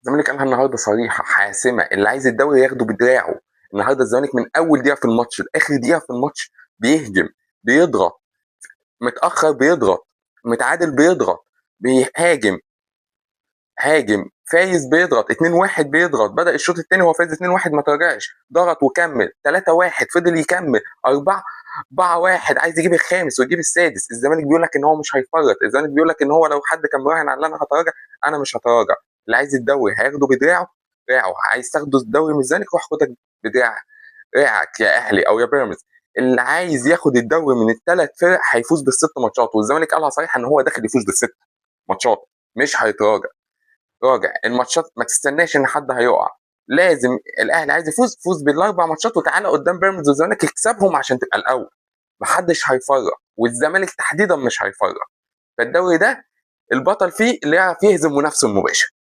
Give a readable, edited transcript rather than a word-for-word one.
الزمالك قالها النهارده صريحه حاسمه، اللي عايز الدوري ياخده بدراعه. النهارده الزمالك من اول دقيقه في الماتش لاخر دقيقه في الماتش بيهجم، بيضغط، متاخر بيضغط، متعادل بيضغط، بيهاجم، هاجم، فايز بيضغط 2-1 بيضغط، بدأ الشوط الثاني هو فايز 2-1 ما تراجعش، ضغط وكمل 3-1 فضل يكمل 4-1 عايز يجيب الخامس ويجيب السادس. الزمالك بيقول لك ان هو مش هيفرط، الزمالك بيقول لك ان هو لو حد كان مراهن على ان انا هتراجع، انا مش هتراجع. اللي عايز الدوري هياخده بدراعه، دراعه. عايز تاخده الدوري من الزمالك روح خدك بدراعك، رقعك يا اهلي او يا بيراميدز. اللي عايز ياخد الدوري من الثلاث فرق هيفوز بالست ماتشات، والزمالك قالها صريحه ان هو داخل يفوز بالست ماتشات، مش هيتراجع. راجع الماتشات، ما تستناش ان حد هيقع. لازم الاهلي عايز يفوز، فوز بالاربع ماتشات وتعالى قدام بيراميدز والزمالك اكسبهم عشان تبقى الاول. محدش هيفرق، والزمالك تحديدا مش هيفرق. فالدوري ده البطل فيه اللي يعرف يهزم منافسه المباشر.